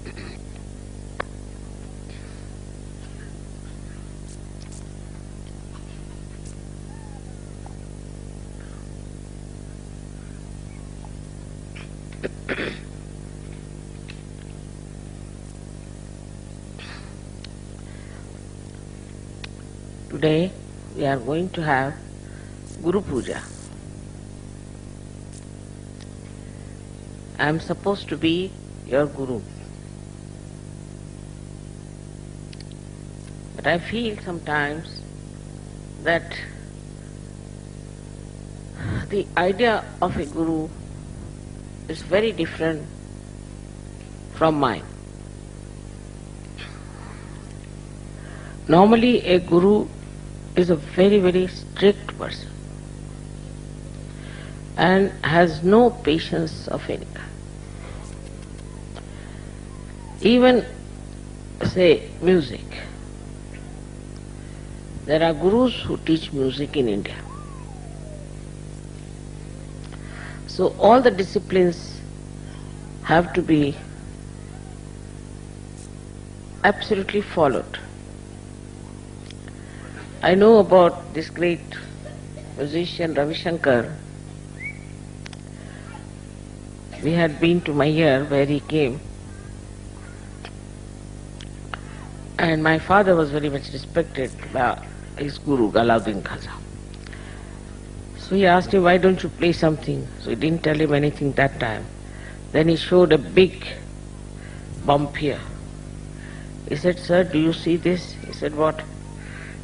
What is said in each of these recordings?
Today we are going to have Guru Puja. I am supposed to be your Guru. But I feel sometimes that the idea of a Guru is very different from mine. Normally a Guru is a very, very strict person and has no patience of any kind. Even, say, music. There are gurus who teach music in India. So all the disciplines have to be absolutely followed. I know about this great musician Ravi Shankar. We had been to Mayur where he came, and my father was very much respected by his guru Alauddin Khaja. So he asked him, why don't you play something? So he didn't tell him anything that time. Then he showed a big bump here. He said, sir, do you see this? He said, what?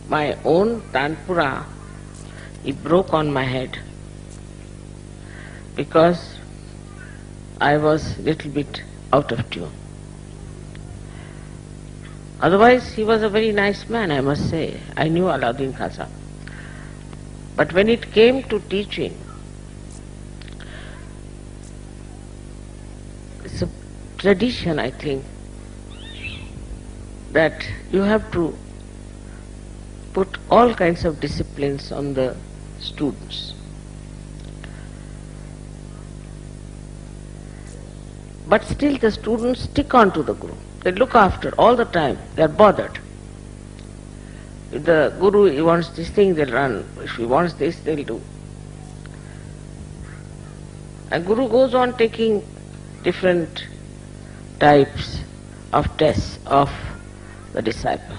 My own tanpura, he broke on my head because I was little bit out of tune. Otherwise he was a very nice man, I must say. I knew Alauddin Khaja. But when it came to teaching, it's a tradition, I think, that you have to put all kinds of disciplines on the students. But still the students stick on to the Guru. They look after all the time. They are bothered. If the Guru he wants this thing, they'll run. If he wants this, they'll do. And Guru goes on taking different types of tests of the disciple.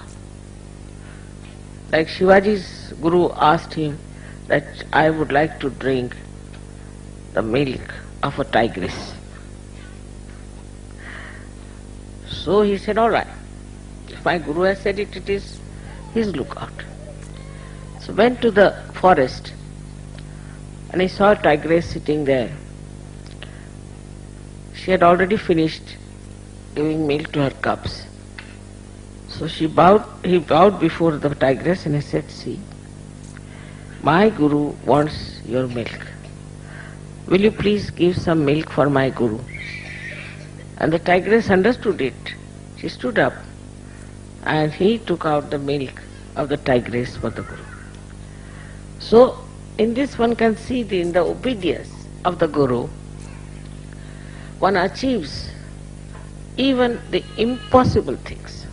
Like Shivaji's Guru asked him that I would like to drink the milk of a tigress. So he said, all right, if my Guru has said it, it is his lookout. So went to the forest and he saw a tigress sitting there. She had already finished giving milk to her cubs. So he bowed before the tigress and he said, see, my Guru wants your milk. Will you please give some milk for my Guru? And the tigress understood it. She stood up and he took out the milk of the tigress for the Guru. So in this one can see in the obedience of the Guru, one achieves even the impossible things.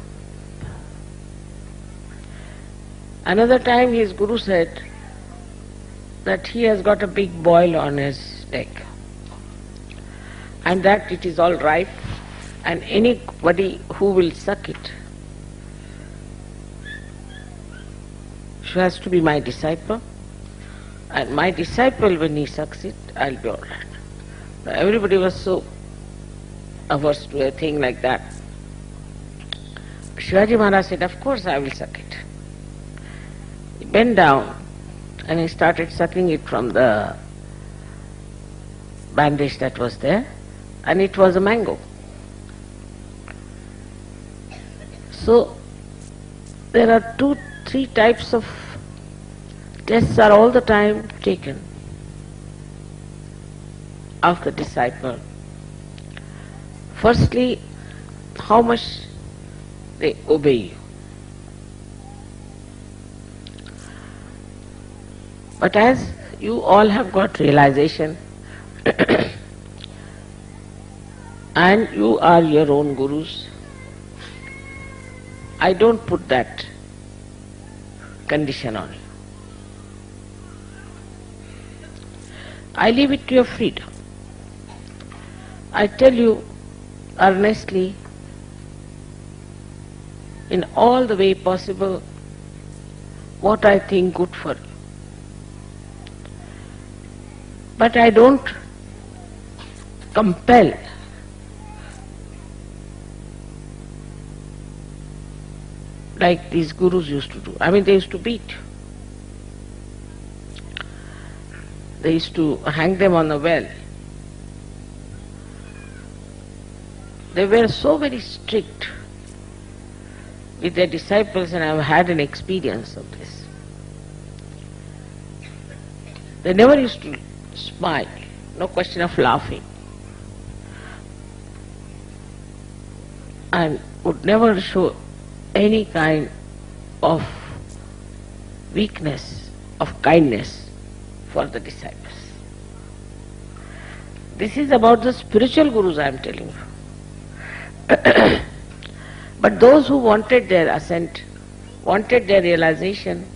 Another time his Guru said that he has got a big boil on his neck and that it is all ripe and anybody who will suck it has to be my disciple, and my disciple when he sucks it, I'll be all right. Everybody was so averse to a thing like that. Shivaji Maharaj said, of course I will suck it. He bent down and he started sucking it from the bandage that was there, and it was a mango. So there are 2-3 types of tests are all the time taken of the disciple. Firstly, how much they obey you. But as you all have got realization, and you are your own gurus. I don't put that condition on you. I leave it to your freedom. I tell you earnestly, in all the way possible, what I think good for you. But I don't compel. Like these gurus used to do. I mean, they used to beat. They used to hang them on the well. They were so very strict with their disciples, and I have had an experience of this. They never used to smile, no question of laughing, and would never show any kind of weakness, of kindness for the disciples. This is about the spiritual gurus I am telling you. But those who wanted their ascent, wanted their realization,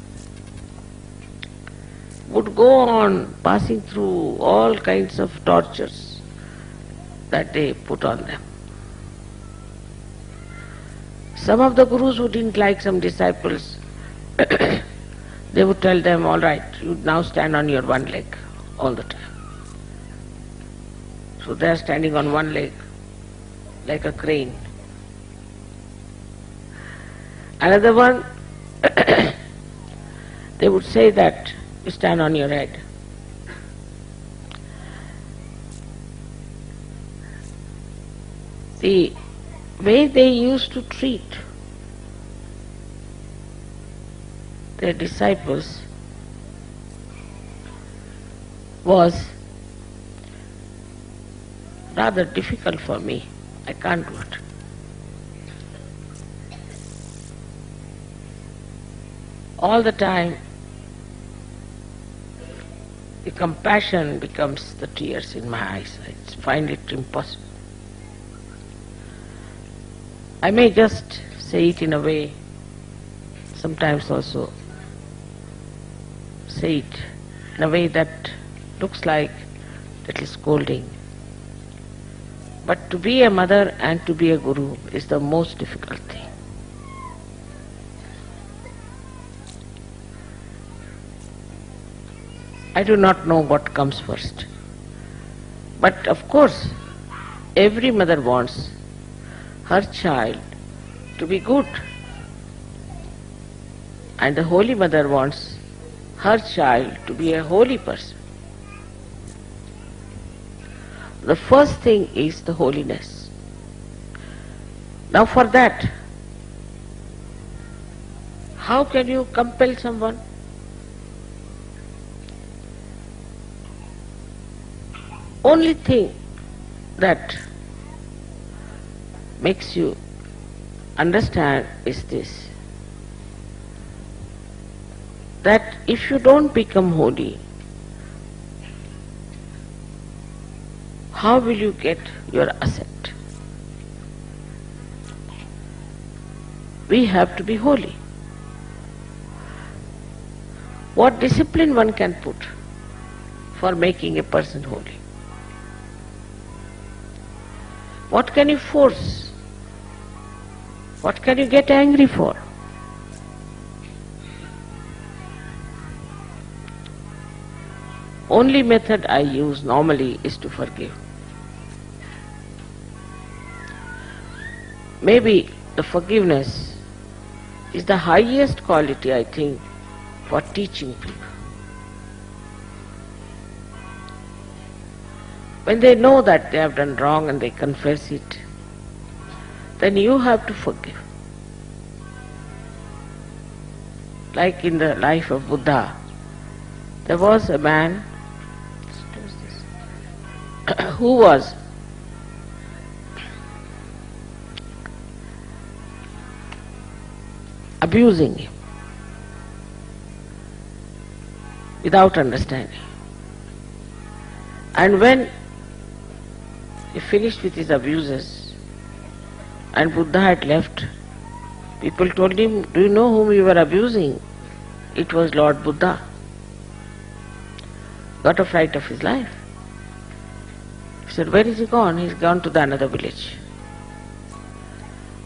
would go on passing through all kinds of tortures that they put on them. Some of the gurus who didn't like some disciples, they would tell them, all right, you now stand on your one leg all the time. So they are standing on one leg like a crane. Another one, they would say that you stand on your head. The way they used to treat their disciples was rather difficult for me. I can't do it. All the time, the compassion becomes the tears in my eyes. I find it impossible. I may just say it in a way, sometimes also say it in a way that looks like little scolding. But to be a mother and to be a guru is the most difficult thing. I do not know what comes first. But of course, every mother wants her child to be good. And the Holy Mother wants her child to be a holy person. The first thing is the holiness. Now for that, how can you compel someone? Only thing that makes you understand is this, that if you don't become holy, how will you get your ascent? We have to be holy. What discipline one can put for making a person holy? What can you force? What can you get angry for? Only method I use normally is to forgive. Maybe the forgiveness is the highest quality, I think, for teaching people. When they know that they have done wrong and they confess it, then you have to forgive. Like in the life of Buddha, there was a man who was abusing him without understanding. And when he finished with his abuses and Buddha had left. People told him, do you know whom you were abusing? It was Lord Buddha. Got a fright of his life. He said, where is he gone? He's gone to the another village.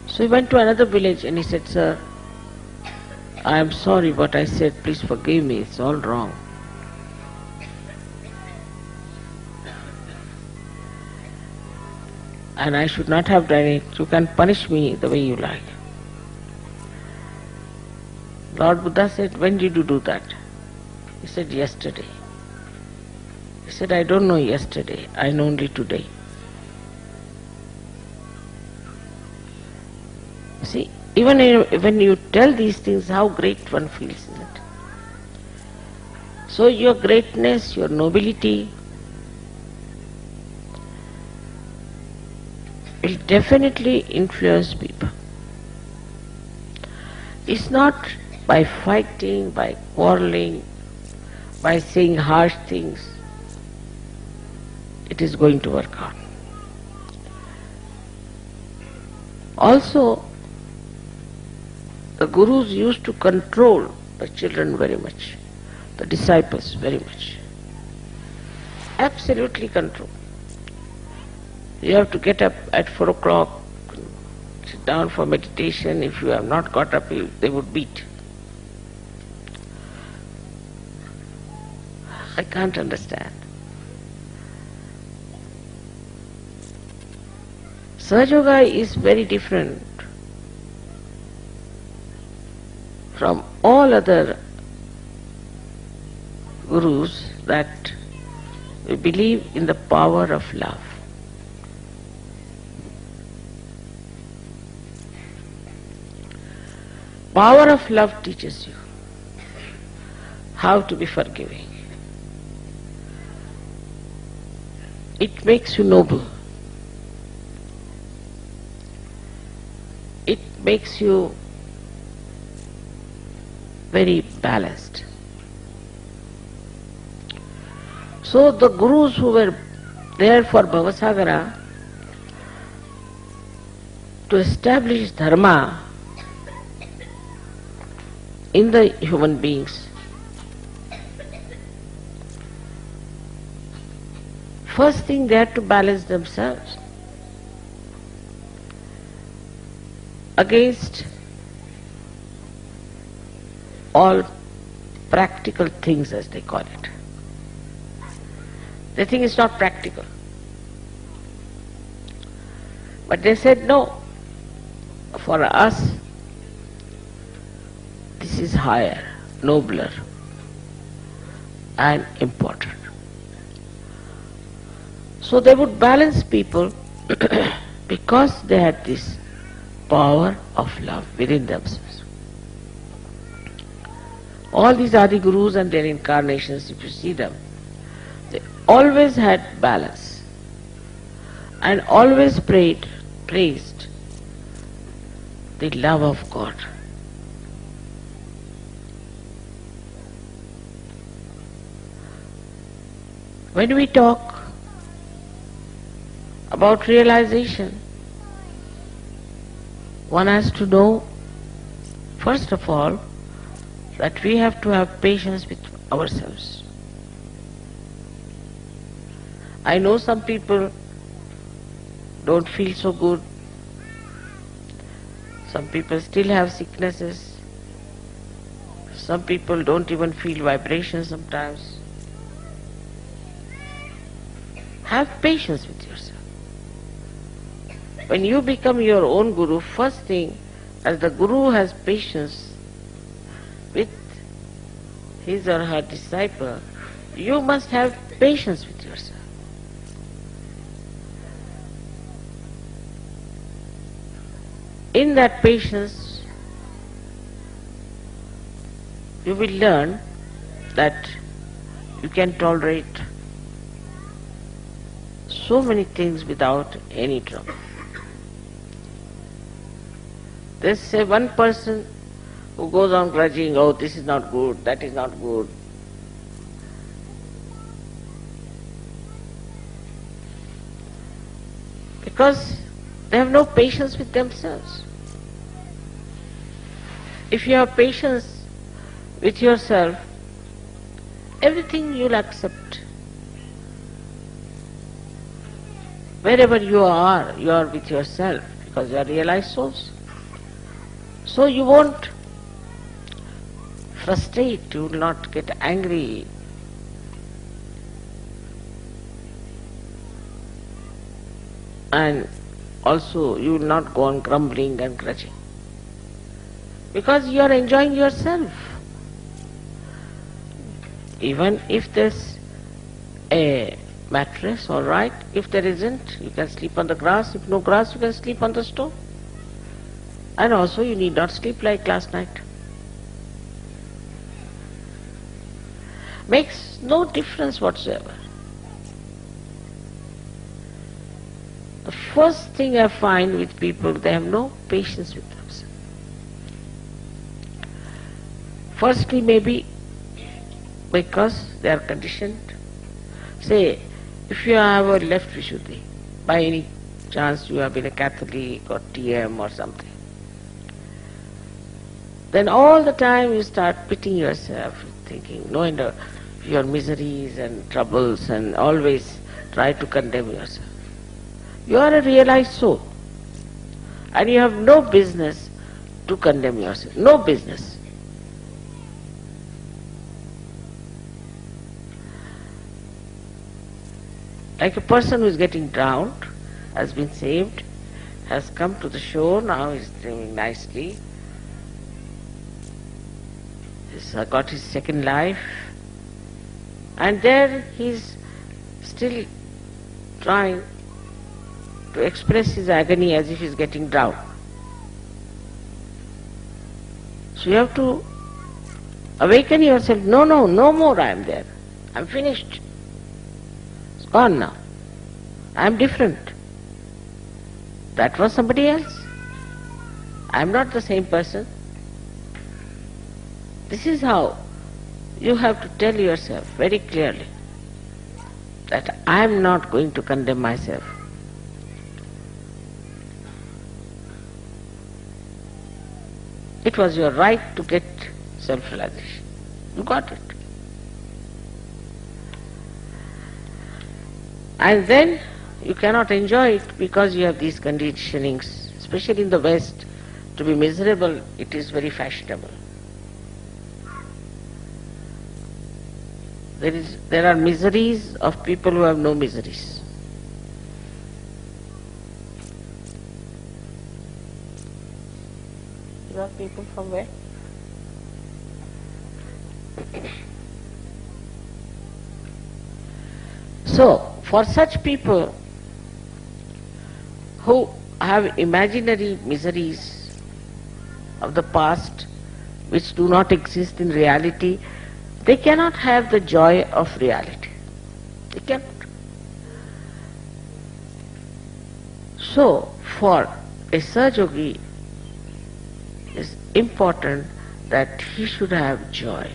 So he went to another village and he said, sir, I am sorry what I said, please forgive me, it's all wrong. And I should not have done it. You can punish me the way you like. Lord Buddha said, when did you do that? He said, yesterday. He said, I don't know yesterday, I know only today. See, even when you tell these things, how great one feels, isn't it? So your greatness, your nobility will definitely influence people. It's not by fighting, by quarreling, by saying harsh things, it is going to work out. Also, the gurus used to control the children very much, the disciples very much. Absolutely control. You have to get up at 4 o'clock, sit down for meditation. If you have not got up, they would beat. I can't understand. Sahaja Yoga is very different from all other gurus that we believe in the power of love. Power of love teaches you how to be forgiving. It makes you noble. It makes you very balanced. So the gurus who were there for Bhavasagara to establish dharma in the human beings, first thing they had to balance themselves against all practical things, as they call it. They think it's not practical. But they said, no, for us this is higher, nobler and important. So they would balance people because they had this power of love within themselves. All these Adi Gurus and their incarnations, if you see them, they always had balance and always praised the love of God. When we talk about realization, one has to know, first of all, that we have to have patience with ourselves. I know some people don't feel so good. Some people still have sicknesses. Some people don't even feel vibrations sometimes. Have patience with yourself. When you become your own guru, first thing, as the guru has patience with his or her disciple, you must have patience with yourself. In that patience, you will learn that you can tolerate so many things without any trouble. There's say one person who goes on grudging, oh, this is not good, that is not good. because they have no patience with themselves. If you have patience with yourself, everything you'll accept. Wherever you are with yourself because you are realized souls. So you won't frustrate, you will not get angry. And also you will not go on grumbling and grudging. Because you are enjoying yourself. Even if there's a mattress, all right. If there isn't, you can sleep on the grass. If no grass, you can sleep on the stone. And also you need not sleep like last night. Makes no difference whatsoever. The first thing I find with people, they have no patience with themselves. Firstly, maybe because they are conditioned. Say, if you have a left Vishuddhi, by any chance you have been a Catholic or TM or something, then all the time you start pitying yourself, thinking, no wonder your miseries and troubles, and always try to condemn yourself. You are a realized soul, and you have no business to condemn yourself. No business. Like a person who is getting drowned, has been saved, has come to the shore, now is doing nicely, he's got his second life, and there he's still trying to express his agony as if he's getting drowned. So you have to awaken yourself. No more I am there. I'm finished. It's gone now. I'm different. That was somebody else. I'm not the same person. This is how you have to tell yourself very clearly that I am not going to condemn myself. It was your right to get self-realization. You got it. And then you cannot enjoy it because you have these conditionings, especially in the West. To be miserable, it is very fashionable. There are miseries of people who have no miseries. You are people from where? So, for such people who have imaginary miseries of the past which do not exist in reality, they cannot have the joy of reality. They cannot. So, for a Sahajogi, it is important that he should have joy.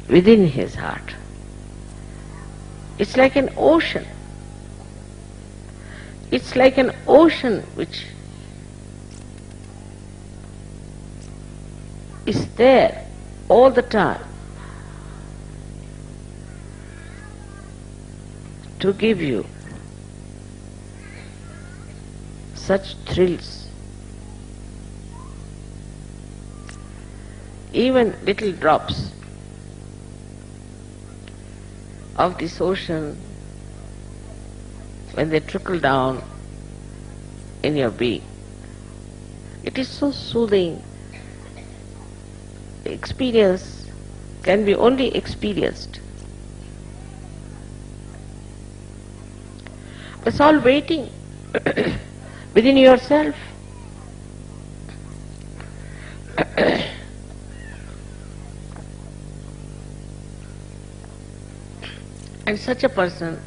Within his heart. It's like an ocean. It's like an ocean which is there all the time to give you such thrills. Even little drops of this ocean, when they trickle down in your being, it is so soothing. The experience can be only experienced. It's all waiting within yourself. And such a person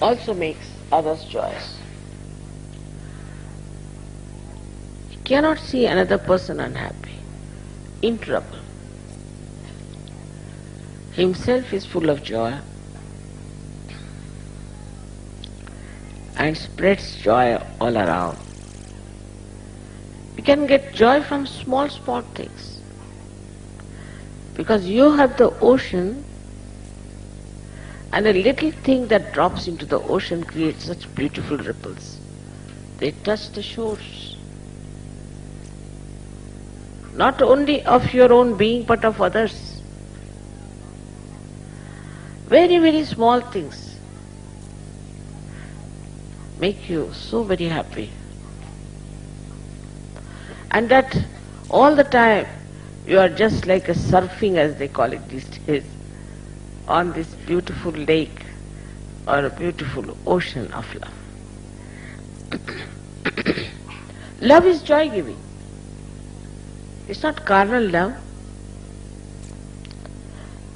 also makes others joyous. He cannot see another person unhappy, in trouble. himself is full of joy and spreads joy all around. You can get joy from small things. Because you have the ocean, and a little thing that drops into the ocean creates such beautiful ripples. They touch the shores. Not only of your own being, but of others. Very, very small things make you so very happy. And that all the time you are just like a surfing, as they call it these days, on this beautiful lake or a beautiful ocean of love. Love is joy-giving. It's not carnal love.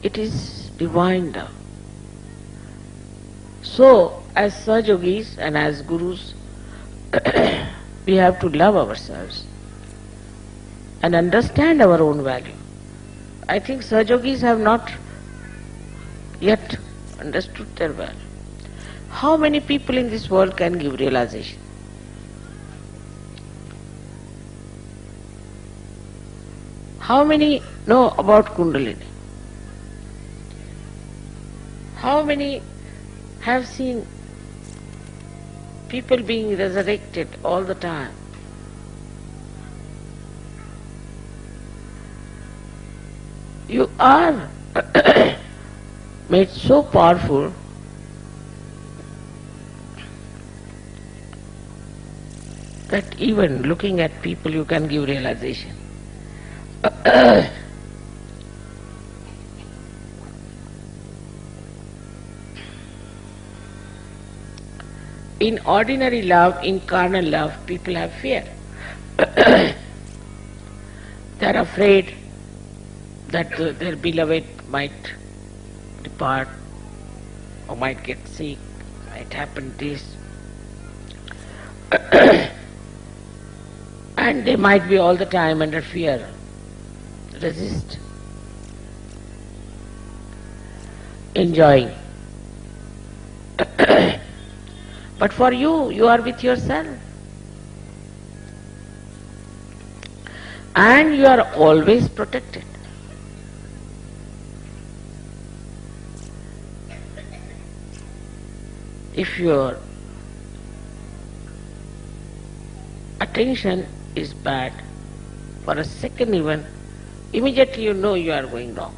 It is divine love. So, as Sahajogis and as Gurus, we have to love ourselves and understand our own value. I think Sahajogis have not yet understood their value. How many people in this world can give realization? How many know about Kundalini? How many have seen people being resurrected all the time? You are made so powerful that even looking at people you can give realization. In ordinary love, in carnal love, people have fear. They are afraid that their beloved might depart or might get sick, might happen this. And they might be all the time under fear. Resist. Enjoying. But for you, you are with yourself. And you are always protected. If your attention is bad, for a second even, immediately you know you are going wrong.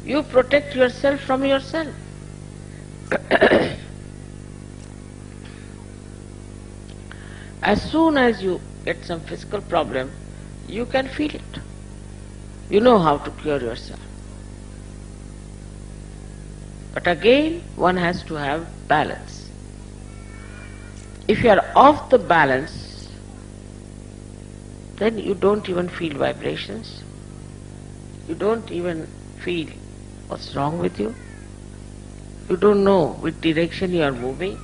You protect yourself from yourself. As soon as you get some physical problem, you can feel it. You know how to cure yourself. But again, one has to have balance. If you are off the balance, then you don't even feel vibrations. You don't even feel what's wrong with you. You don't know which direction you are moving,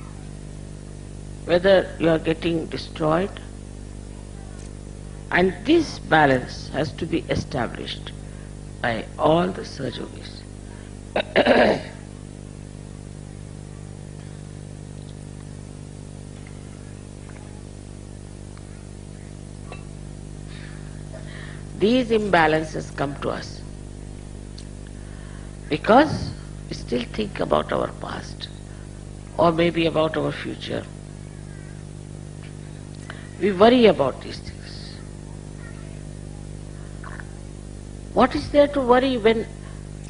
whether you are getting destroyed. And this balance has to be established by all the Sahajogis. These imbalances come to us because we still think about our past or maybe about our future. We worry about these things. What is there to worry when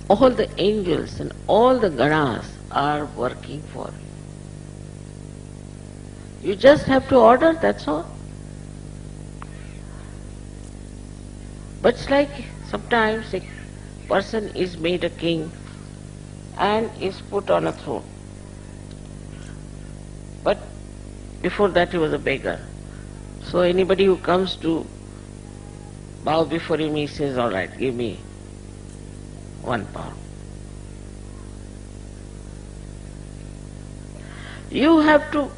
all the angels and all the ganas are working for you? You just have to order, that's all. But it's like sometimes a person is made a king and is put on a throne. But before that he was a beggar. So anybody who comes to bow before him, he says, all right, give me £1. You have to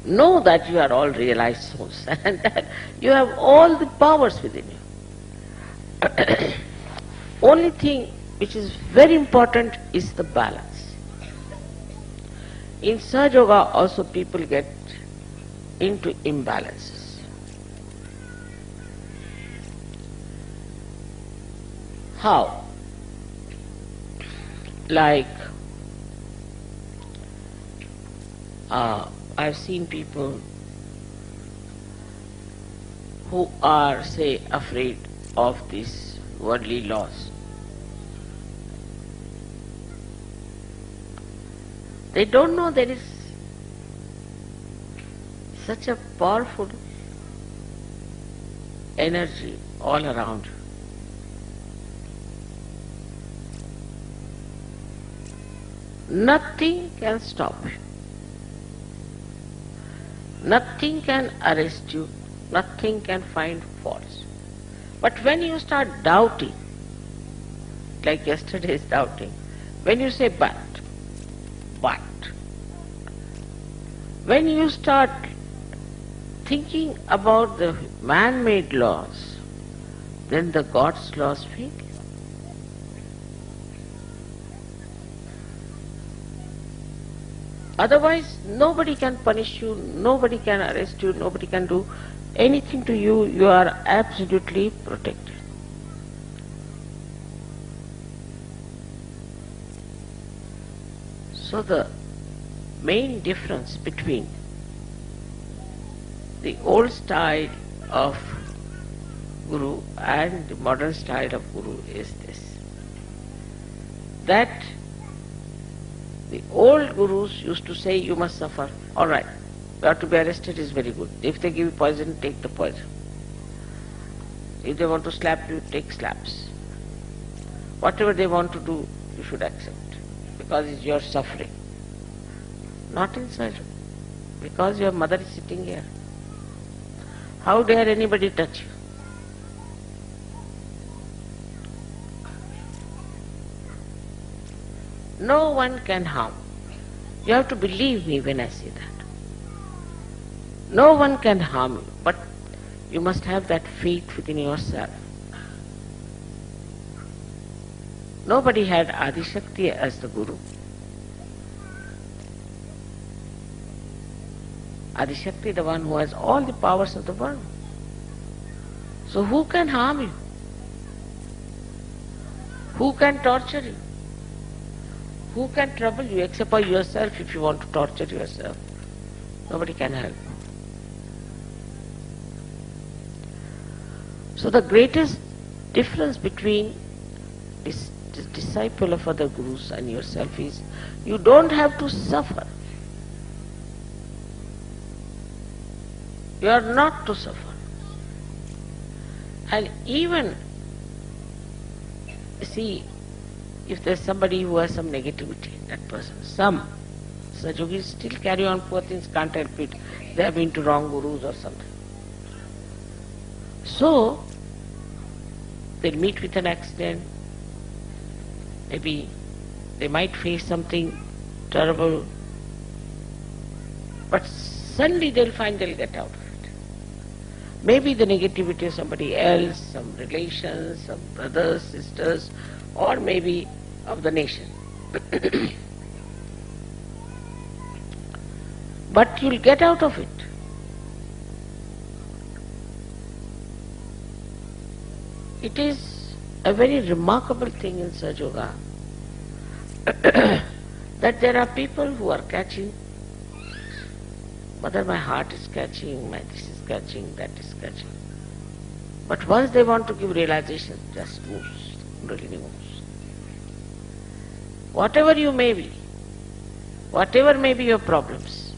know that you are all realized souls and that you have all the powers within you. Only thing which is very important, is the balance. In Sahaja Yoga also people get into imbalances. How? Like, I've seen people who are, say, afraid of these worldly laws. They don't know there is such a powerful energy all around. Nothing can stop you. Nothing can arrest you. Nothing can find faults. But when you start doubting, like yesterday's doubting, when you say but, when you start thinking about the man-made laws, then the God's laws fail. Otherwise, nobody can punish you, nobody can arrest you, nobody can do anything to you. You are absolutely protected. So the main difference between the old style of Guru and the modern style of Guru is this, that the old Gurus used to say, you must suffer. All right, you have to be arrested is very good. If they give you poison, take the poison. If they want to slap you, take slaps. Whatever they want to do, you should accept, because it's your suffering. Not in surgery, because your mother is sitting here. How dare anybody touch you? No one can harm. You have to believe me when I say that. No one can harm you, but you must have that faith within yourself. Nobody had Adi Shakti as the Guru. Adi Shakti, the one who has all the powers of the world. So who can harm you? Who can torture you? Who can trouble you except for yourself? If you want to torture yourself, nobody can help. So the greatest difference between this disciple of other Gurus and yourself is, you don't have to suffer. You are not to suffer. And even, see, if there's somebody who has some negativity, that person, some Sajogis still carry on, poor things, can't help it. They have been to wrong Gurus or something. So, they'll meet with an accident, maybe they might face something terrible, but suddenly they'll find they'll get out of it. Maybe the negativity of somebody else, some relations, some brothers, sisters, or maybe of the nation. But you'll get out of it. It is a very remarkable thing in Sahaja Yoga that there are people who are catching, Mother, my heart is catching, my this is catching, that is catching. But once they want to give realization, just moves, really moves. Whatever you may be, whatever may be your problems,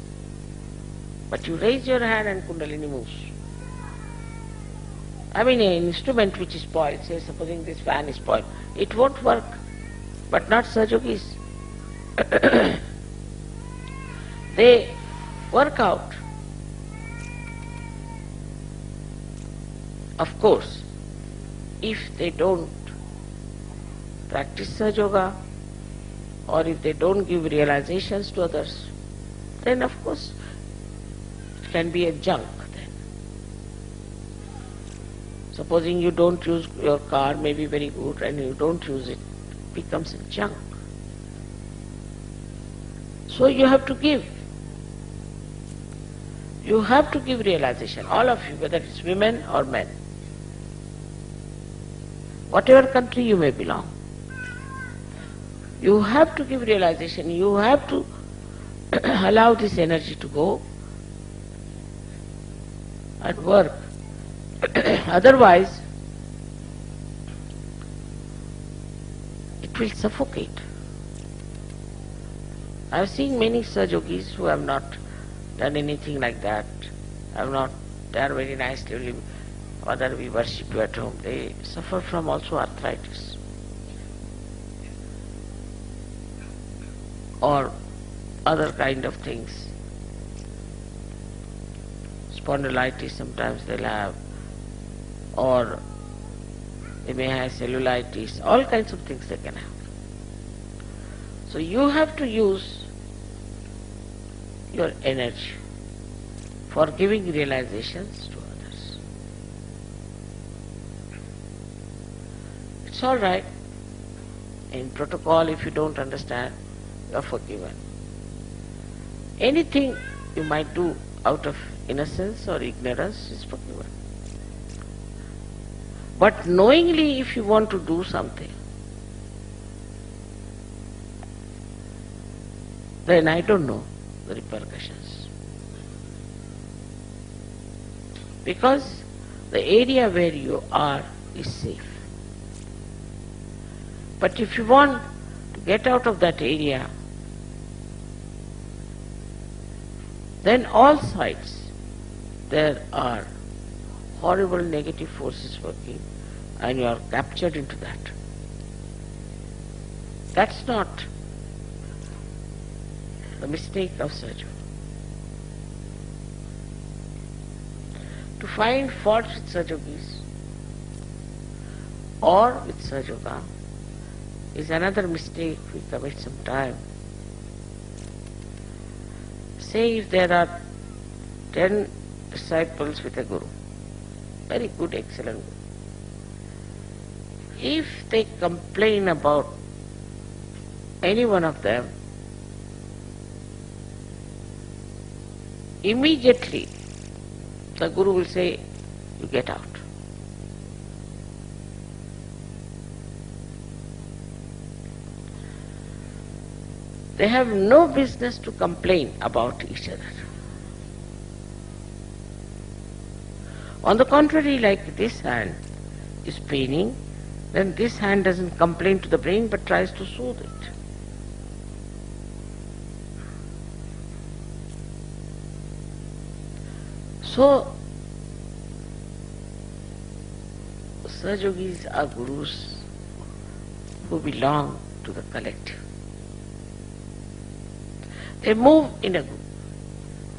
but you raise your hand and Kundalini moves. I mean, an instrument which is spoiled, say supposing this fan is spoiled, it won't work, but not Sahajogis. They work out. Of course, if they don't practice Sahaja Yoga, or if they don't give realizations to others, then of course it can be a junk then. Supposing you don't use your car, may be very good, and you don't use it, becomes junk. So you have to give. You have to give realization, all of you, whether it's women or men. Whatever country you may belong. You have to give realization, you have to allow this energy to go and work. Otherwise, it will suffocate. I have seen many Sajogis who have not done anything like that. They are very nicely, whether we worship you at home, they suffer from also arthritis or other kind of things. Spondylitis sometimes they'll have, or they may have cellulitis, all kinds of things they can have. So you have to use your energy for giving realizations to others. It's all right. In protocol, if you don't understand, you are forgiven. Anything you might do out of innocence or ignorance is forgiven. But knowingly, if you want to do something, then I don't know the repercussions. Because the area where you are is safe. But if you want to get out of that area, then all sides there are horrible negative forces working and you are captured into that. That's not the mistake of Sahaja. To find fault with Sahajogis or with Sahajoga is another mistake we commit sometime. Say if there are 10 disciples with a Guru, very good, excellent Guru. If they complain about any one of them, immediately the Guru will say, you get out. They have no business to complain about each other. On the contrary, like this hand is paining, then this hand doesn't complain to the brain but tries to soothe it. So, Sahajogis are Gurus who belong to the collective. They move in a group,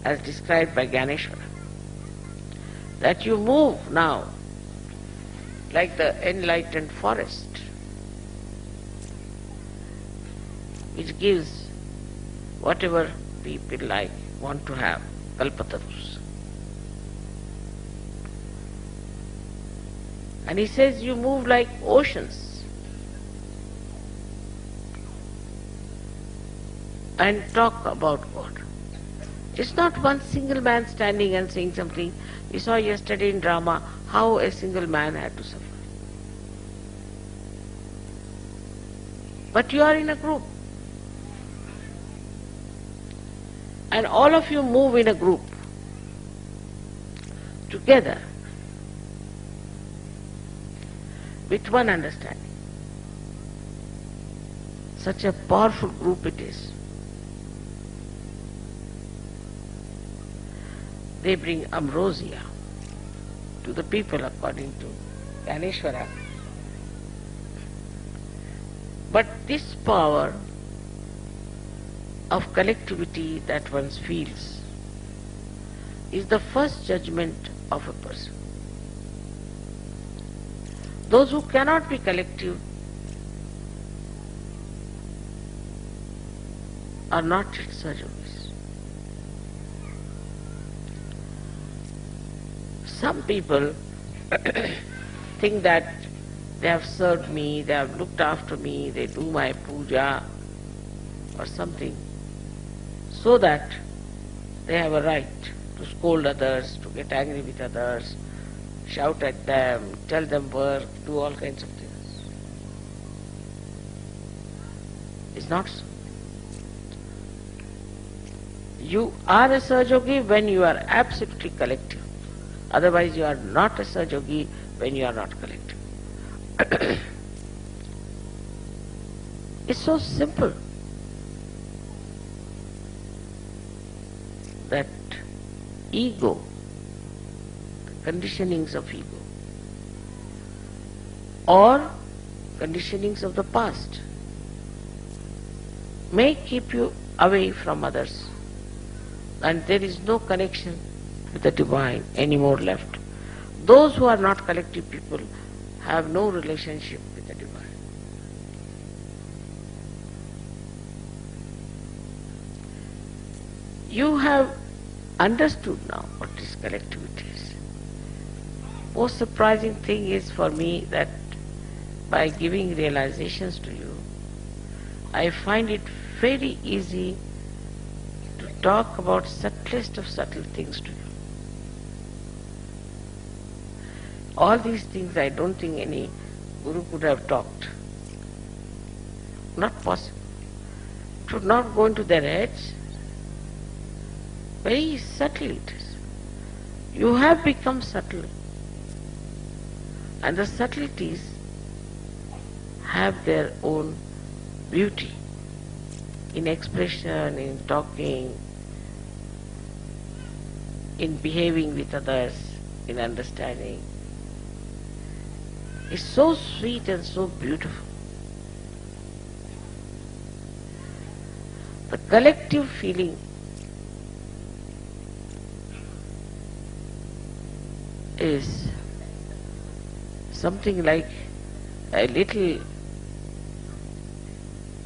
as described by Ganeshwara. That you move now like the enlightened forest, which gives whatever people want to have, kalpatarus. And he says you move like oceans. And talk about God. It's not one single man standing and saying something. We saw yesterday in drama how a single man had to suffer. But you are in a group. And all of you move in a group together with one understanding. Such a powerful group it is. They bring ambrosia to the people according to Ganeshwara. But this power of collectivity that one feels is the first judgment of a person. Those who cannot be collective are not yet Sahajogis. Some people think that they have served me, they have looked after me, they do my puja or something, so that they have a right to scold others, to get angry with others, shout at them, tell them work, do all kinds of things. It's not so. You are a Sahajogi when you are absolutely collective. Otherwise you are not a Sahajogi when you are not collective. It's so simple that ego, conditionings of ego, or conditionings of the past may keep you away from others, and there is no connection with the divine anymore left. Those who are not collective people have no relationship with the divine. You have understood now what this collectivity is. Most surprising thing is for me that by giving realizations to you, I find it very easy to talk about subtlest of subtle things to you. All these things I don't think any Guru could have talked. Not possible. It would not go into their heads. Very subtle it is. You have become subtle. And the subtleties have their own beauty in expression, in talking, in behaving with others, in understanding. It's so sweet and so beautiful. The collective feeling is something like a little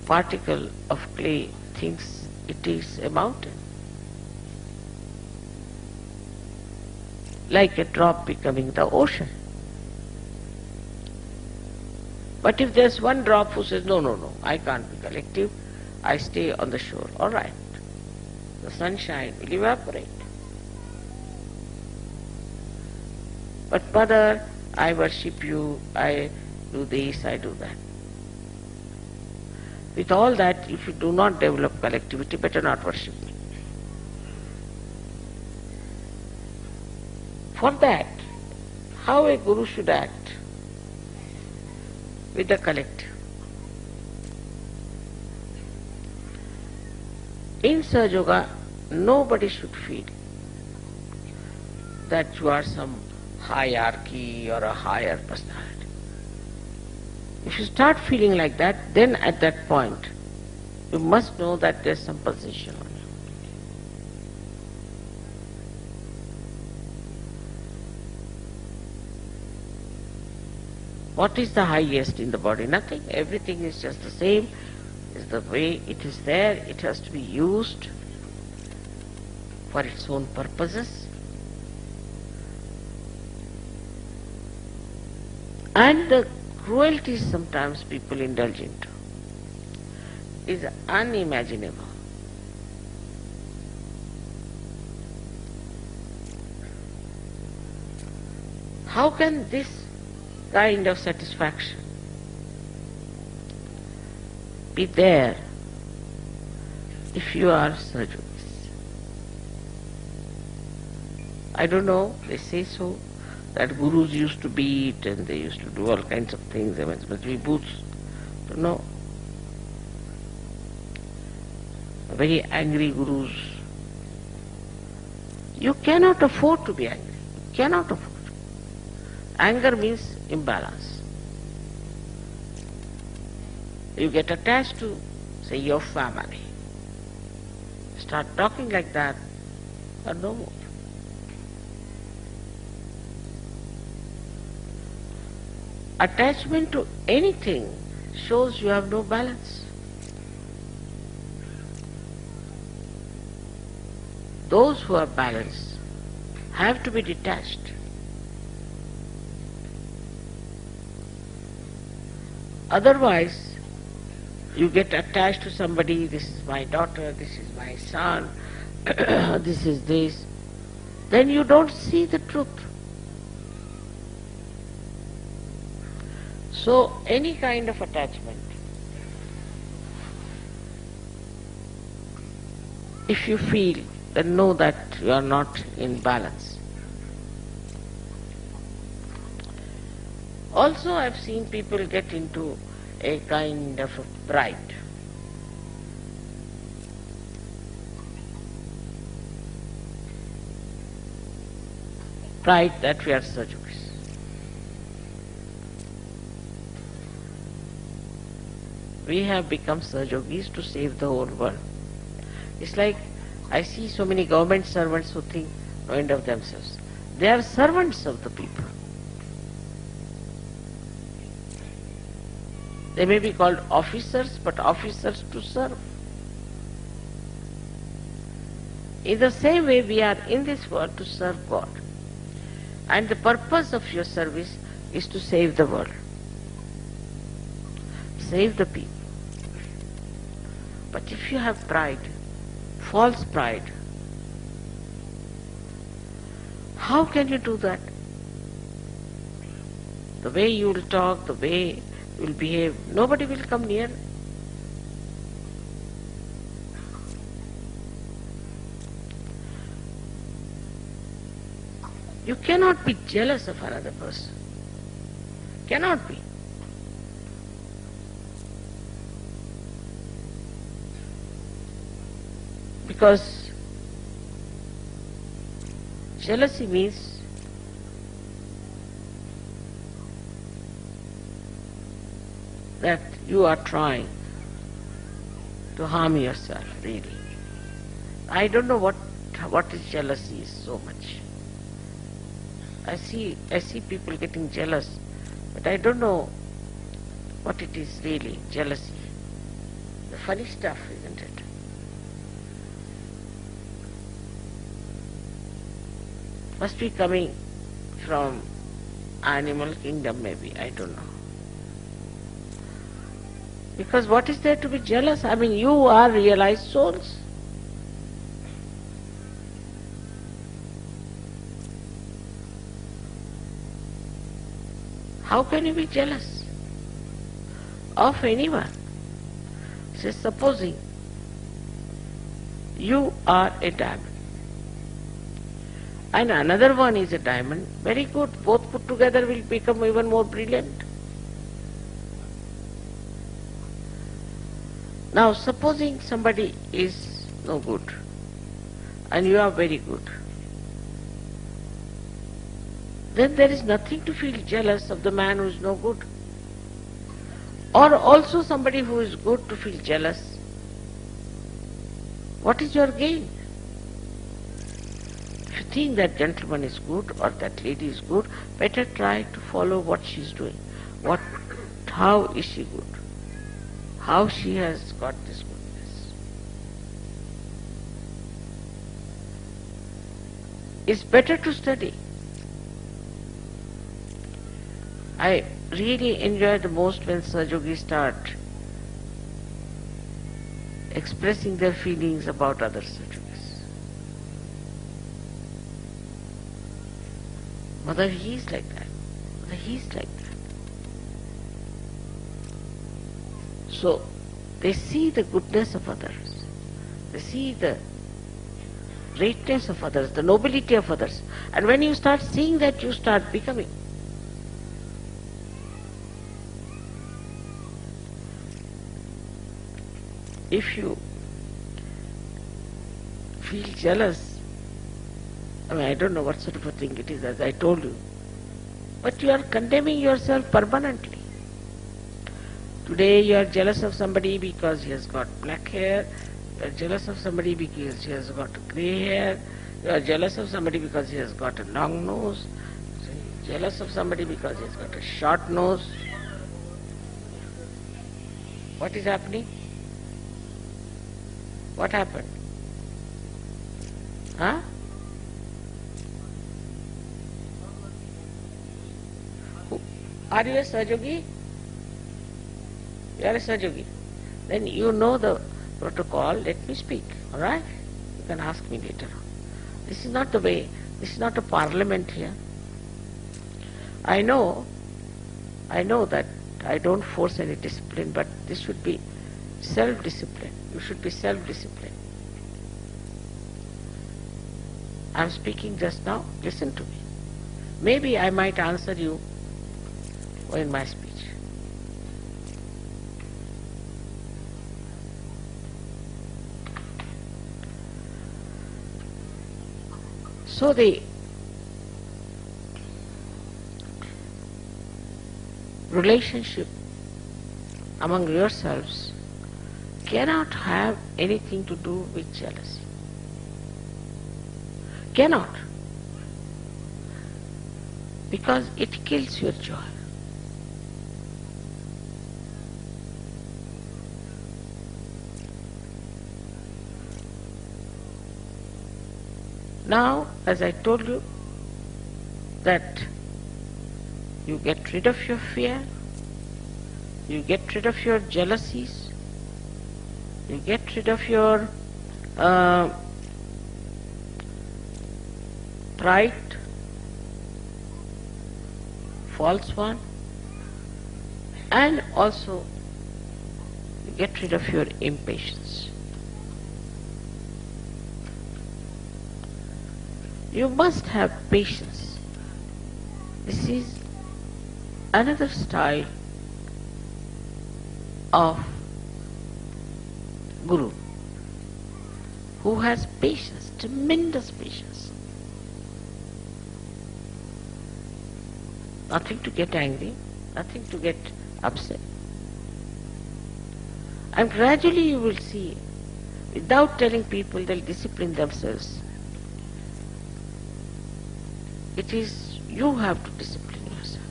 particle of clay thinks it is a mountain. Like a drop becoming the ocean. But if there's one drop who says, no, I can't be collective, I stay on the shore, all right. The sunshine will evaporate. But Mother, I worship you, I do this, I do that. With all that, if you do not develop collectivity, better not worship me. For that, how a Guru should act with the collective. In Sahaja Yoga, nobody should feel that you are some hierarchy or a higher personality. If you start feeling like that, then at that point, you must know that there is some position on you. What is the highest in the body? Nothing. Everything is just the same. It's the way it is there. It has to be used for its own purposes. And the cruelties sometimes people indulge into is unimaginable. How can this kind of satisfaction be there if you are Sahaja? I don't know, they say so, that gurus used to beat and they used to do all kinds of things, there must be booths. Don't know. Very angry gurus. You cannot afford to be angry. You cannot afford. Anger means imbalance. You get attached to, say, your family. Start talking like that, or no more. Attachment to anything shows you have no balance. Those who are balanced have to be detached. Otherwise, you get attached to somebody, this is my daughter, this is my son, this is this. Then you don't see the truth. So, any kind of attachment, if you feel, then know that you are not in balance. Also, I've seen people get into a kind of a pride. Pride that we are Sajogis. We have become Sajogis to save the whole world. It's like I see so many government servants who think no end of themselves. They are servants of the people. They may be called officers, but officers to serve. In the same way, we are in this world to serve God. And the purpose of your service is to save the world. Save the people. But if you have pride, false pride, how can you do that? The way you will talk, the way you will behave, nobody will come near. You cannot be jealous of another person. Cannot be. Because jealousy means that you are trying to harm yourself, really. I don't know what is jealousy is so much. I see people getting jealous, but I don't know what it is really, jealousy. The funny stuff, isn't it? Must be coming from animal kingdom maybe, I don't know. Because what is there to be jealous? I mean, you are realized souls. How can you be jealous of anyone? Say, supposing you are a diamond and another one is a diamond, very good, both put together will become even more brilliant. Now, supposing somebody is no good and you are very good, then there is nothing to feel jealous of the man who is no good. Or also somebody who is good to feel jealous. What is your gain? If you think that gentleman is good or that lady is good, better try to follow what she is doing. How is she good? How she has got this goodness. It's better to study. I really enjoy the most when Sajogis start expressing their feelings about other Sajogis. Mother, he is like that. Mother, he is like that. So, they see the goodness of others. They see the greatness of others, the nobility of others. And when you start seeing that, you start becoming. If you feel jealous, I mean, I don't know what sort of a thing it is, as I told you, but you are condemning yourself permanently. Today you are jealous of somebody because he has got black hair, you are jealous of somebody because he has got grey hair, you are jealous of somebody because he has got a long nose, you are jealous of somebody because he has got a short nose. What is happening? What happened? Huh? Are you a Sajogi? You are a Sahajogi. Then you know the protocol, let me speak, alright? You can ask me later on. This is not the way, this is not a parliament here. I know that I don't force any discipline, but this should be self-discipline. You should be self-disciplined. I am speaking just now, listen to me. Maybe I might answer you in my speech. So the relationship among yourselves cannot have anything to do with jealousy. Cannot. Because it kills your joy. Now, as I told you, that you get rid of your fear, you get rid of your jealousies, you get rid of your pride, false one, and also you get rid of your impatience. You must have patience. This is another style of Guru who has patience, tremendous patience. Nothing to get angry, nothing to get upset. And gradually you will see, without telling people, they'll discipline themselves. It is you have to discipline yourself.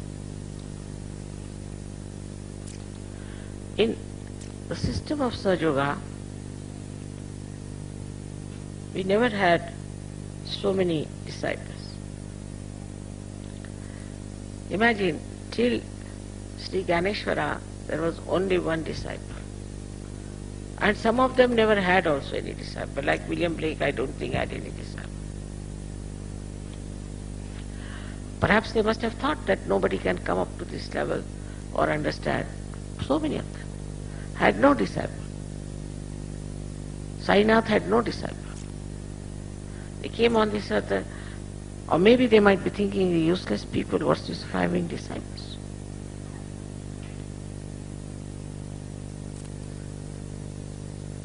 In the system of Sahaja Yoga, we never had so many disciples. Imagine, till Sri Ganeshwara, there was only one disciple. And some of them never had also any disciple. Like William Blake, I don't think had any disciple. Perhaps they must have thought that nobody can come up to this level or understand. So many of them had no disciple. Sainath had no disciple. They came on this earth, or maybe they might be thinking, the useless people, what's this having disciples?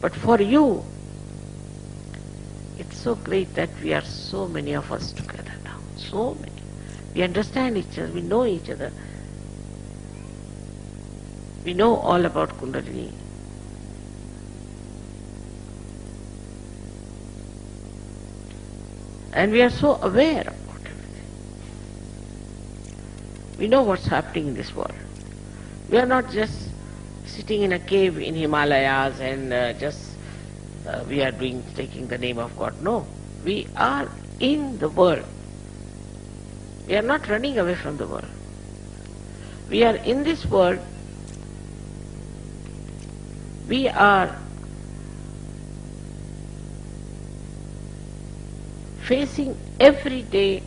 But for you, it's so great that we are so many of us together now. So many. We understand each other, we know each other. We know all about Kundalini. And we are so aware about everything. We know what's happening in this world. We are not just sitting in a cave in Himalayas and we are taking the name of God. No, we are in the world. We are not running away from the world. We are in this world. We are facing every day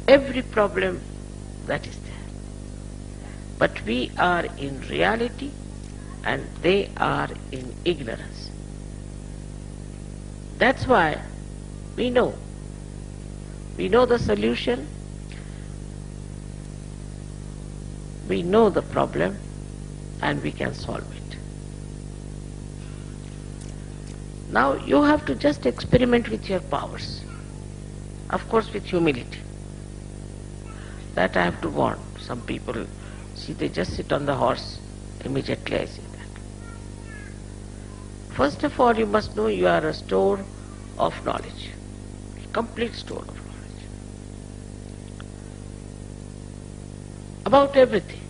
every problem that is there. But we are in reality and they are in ignorance. That's why we know the solution, we know the problem, and we can solve it. Now you have to just experiment with your powers, of course with humility. That I have to warn. Some people, see, they just sit on the horse, immediately I say that. First of all, you must know you are a store of knowledge, a complete store of knowledge. About everything.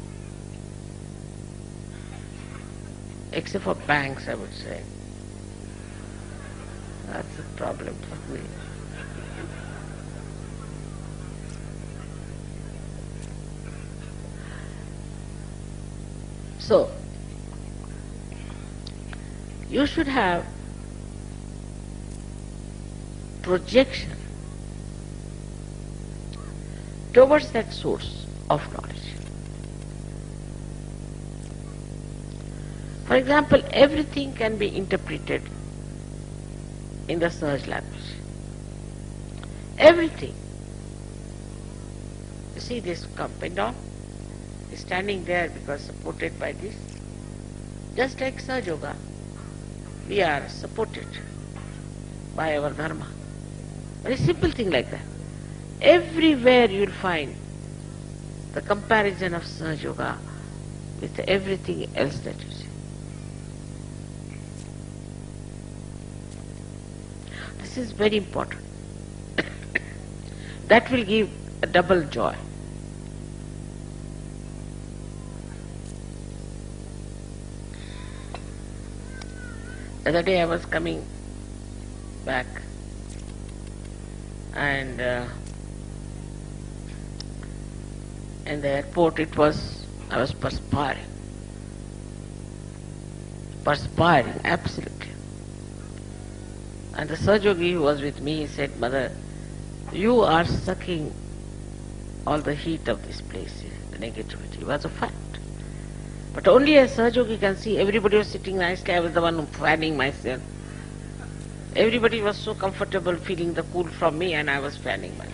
Except for banks, I would say. That's a problem for me. So, you should have projection towards that source of knowledge. For example, everything can be interpreted in the Sahaj language. Everything. You see this pendant is standing there because supported by this. Just like Sahaj Yoga, we are supported by our dharma. Very simple thing like that. Everywhere you will find the comparison of Sahaj Yoga with everything else that you see. This is very important. That will give a double joy. The other day I was coming back and in the airport I was perspiring, absolutely. And the Sahajogi who was with me, he said, "Mother, you are sucking all the heat of this place, the negativity." It was a fact. But only a Sahajogi can see. Everybody was sitting nicely, I was the one who fanning myself. Everybody was so comfortable feeling the cool from me and I was fanning myself.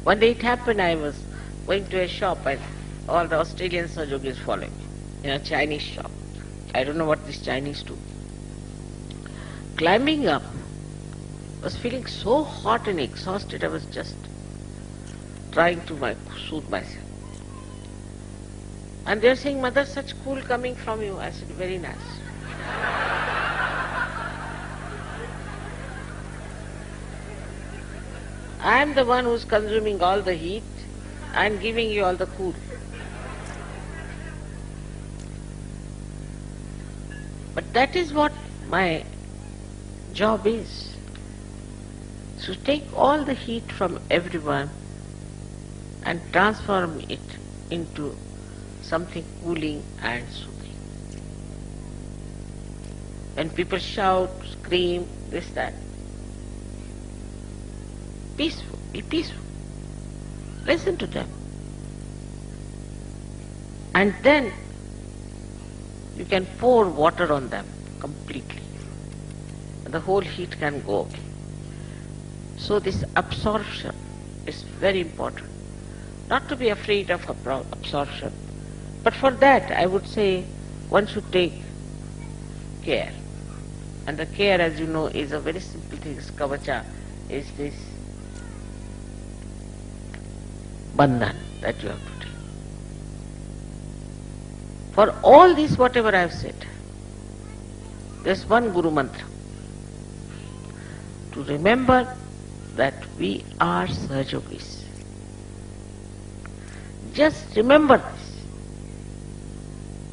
One day it happened, I was going to a shop and all the Australian Sahajogis following me in a Chinese shop. I don't know what these Chinese do. Climbing up, was feeling so hot and exhausted, I was just trying to soothe myself. And they are saying, "Mother, such cool coming from you." I said, "Very nice." I am the one who is consuming all the heat and giving you all the cool. But that is what my job is. To take all the heat from everyone and transform it into something cooling and soothing. When people shout, scream, this, that, peaceful, be peaceful. Listen to them. And then you can pour water on them completely. And the whole heat can go away. So this absorption is very important. Not to be afraid of absorption. But for that, I would say one should take care. And the care, as you know, is a very simple thing. Kavacha is this bandhan that you have to take. For all this, whatever I have said, there is one Guru Mantra. To remember that we are Sahajogis. Just remember this.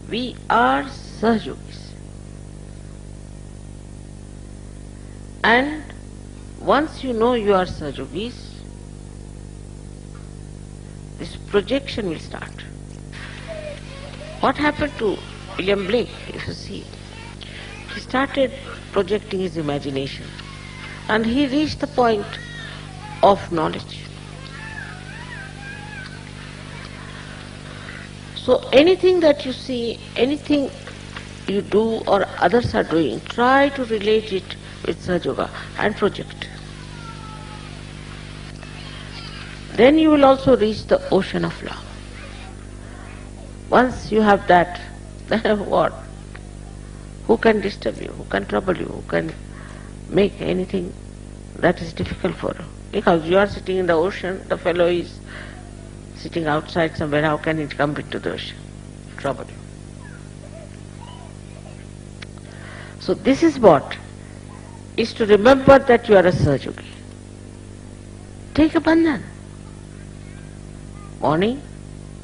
We are Sahajogis. And once you know you are Sahajogis, this projection will start. What happened to William Blake, if you see? He started projecting his imagination and he reached the point of knowledge. So anything that you see, anything you do or others are doing, try to relate it with Sahaja Yoga and project. Then you will also reach the ocean of love. Once you have that, then what? Who can disturb you? Who can trouble you? Who can make anything that is difficult for you? Because you are sitting in the ocean, the fellow is sitting outside somewhere, how can it come into the ocean? Trouble you. So this is what is to remember that you are a Sahajogi. Take a bandhan. Morning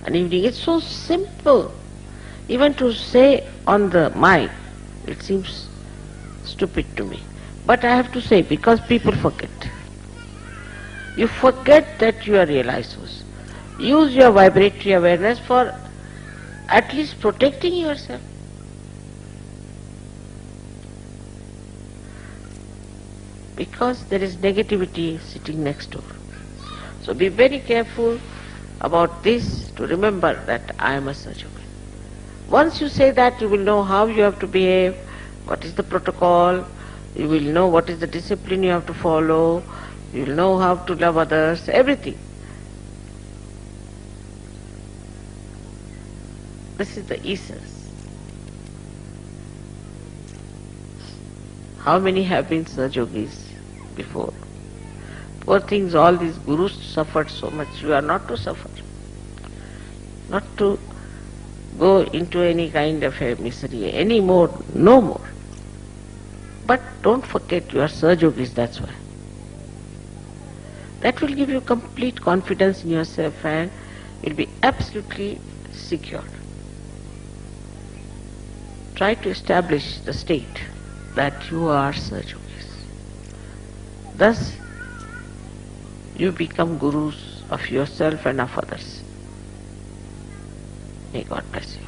and evening. It's so simple. Even to say on the mic, it seems stupid to me. But I have to say because people forget. you forget that you are realized souls. Use your vibratory awareness for at least protecting yourself. Because there is negativity sitting next door. So be very careful about this, to remember that I am a Sahaja. Once you say that, you will know how you have to behave, what is the protocol, you will know what is the discipline you have to follow, you will know how to love others, everything. This is the essence. How many have been Sahajogis before? Poor things, all these gurus suffered so much. You are not to suffer. Not to go into any kind of a misery anymore, no more. But don't forget you are Sahajogis, that's why. That will give you complete confidence in yourself and you'll be absolutely secure. Try to establish the state that you are Sahajogis. Thus, you become gurus of yourself and of others. May God bless you.